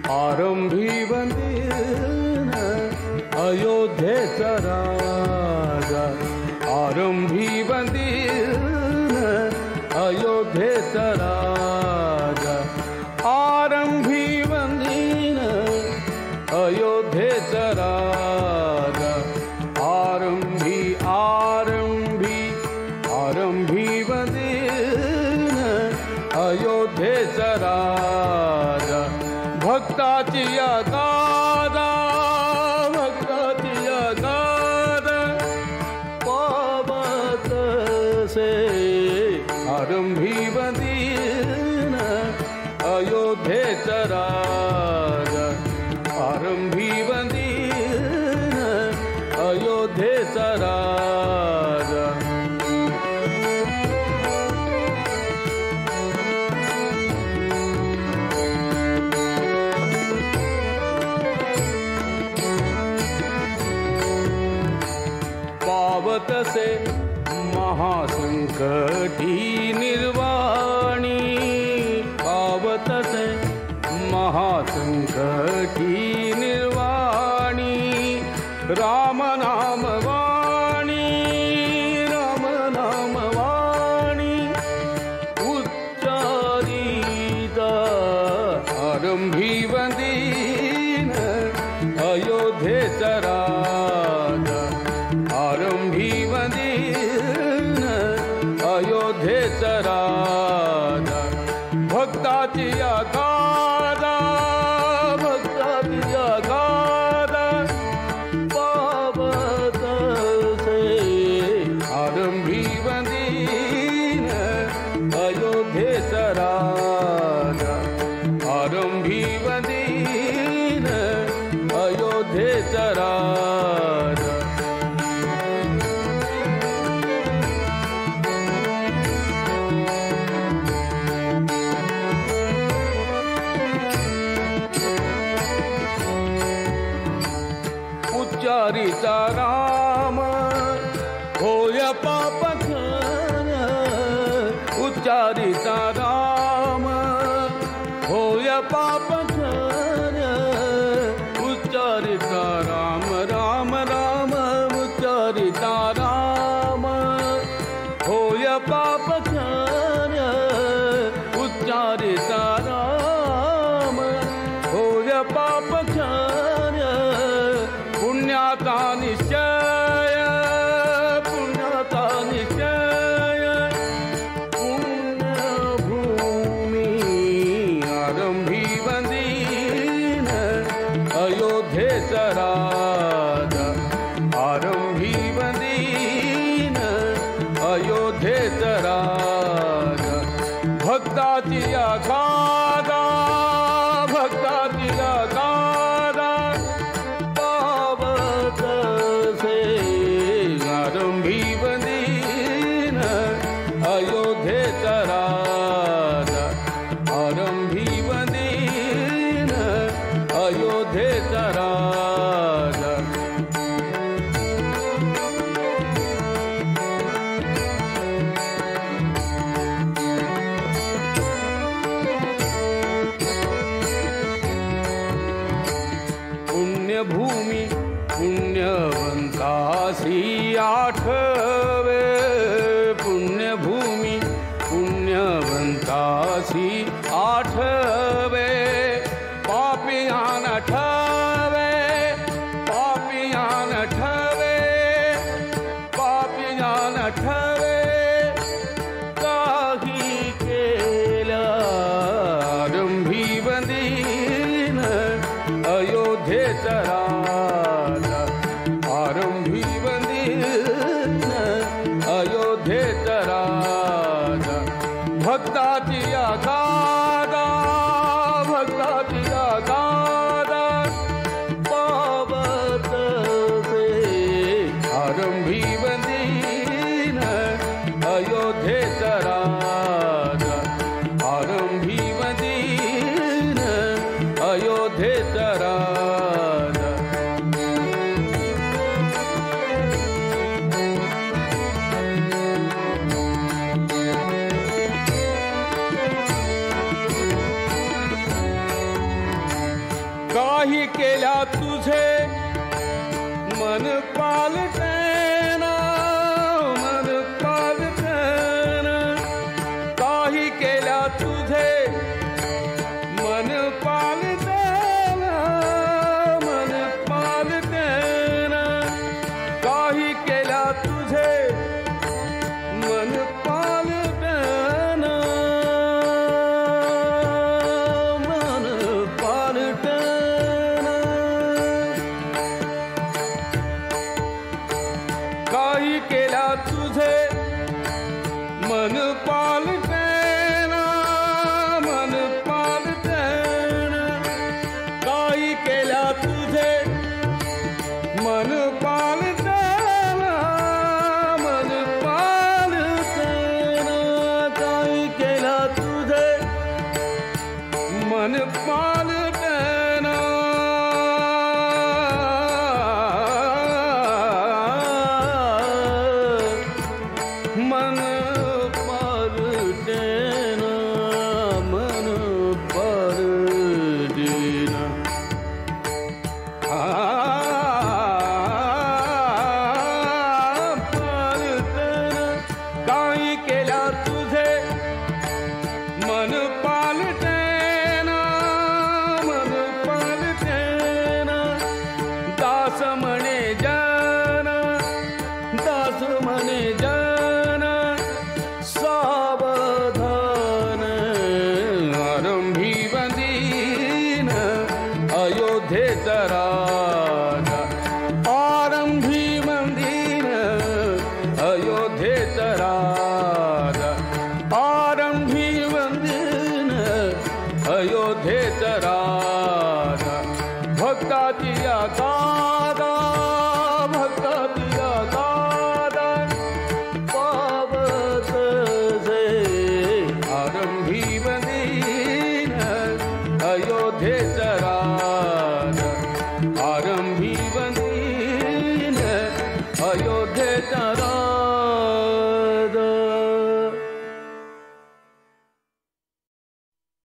आरंभी वंदीन अयोध्येचा राजा, आरंभी वंदीन अयोध्येचा राजा, आरंभी वंदीन अयोध्येचा राजा, आरंभी आरंभी आरंभी वंदीन अयोध्येचा राजा, भक्ताची गादा, भक्ताची गादा पावत से, आरंभी वंदीन अयोध्येचा राजा, आरंभी वंदीन अयोध्येचा राजा. पावतसे महासंकटी निर्वाणी, पावतसे महासंकटी निर्वाणी, राम नाम वाणी, राम नाम वाणी उच्चारिता, आरंभी वंदीन अयोध्येचा राजा, आरंभी वंदीन अयोध्येचा राजा, भक्ताची गादा, भक्ताची गादा पावत से, आरंभी वंदीन अयोध्येचा राजा, आरंभी वंदीन अयोध्येचा राजा. उच्चारिता राम होय पापक्षय, उच्चारिता राम होय पापक्षय, उच्चारिता राम राम राम, उच्चारिता राम होय पापक्षय, उच्चारिता राम होय पापक्षय, पुण्याचा निश्चय, पुण्याचा निश्चय, पुण्यभूमी, आरंभी वंदीन अयोध्येचा राजा, आरंभी वंदीन अयोध्येचा राजा, भक्ताची गादा, भक्ताची गादा पावत से, आरंभी वंदीन अयोध्येचा राजा, आरंभी वंदीन अयोध्येचा राजा. पुण्यभूमी पुण्यवंतासी आठवे, पुण्यभूमी पुण्यवंतासी आठवे, पापियान ठवे, पापियान ठवे, पापियान ठवे काही केल्या, आरंभी वंदीन अयोध्येचा राजा, आरंभी वंदीन अयोध्येचा राजा, भक्ताची गादा, भक्ताची गादा पावत से, आरंभी वंदीन अयोध्येचा राजा, आरंभी वंदीन अयोध्येचा राजा. पालटेना मन पालटेना काही केल्या तुझे मन पालटेना मन पालटेना काही केल्या तुझे मन पालटेना मन पालटेना मन पालटेना पालटेना काही केल्या तुझे मन पालटेना मन पालटेना दास म्हणे जन दास म्हणे जन सावधान आरंभी बंदीन अयोध्येचा राजा आरंभी बंदीन अयोध्येचा राजा आरंभी बंदीन अयोध्येचा राजा भक्ताची या गादा भक्ताची या गादा पावत जे आरंभी बंदीन अयोध्येचा राजा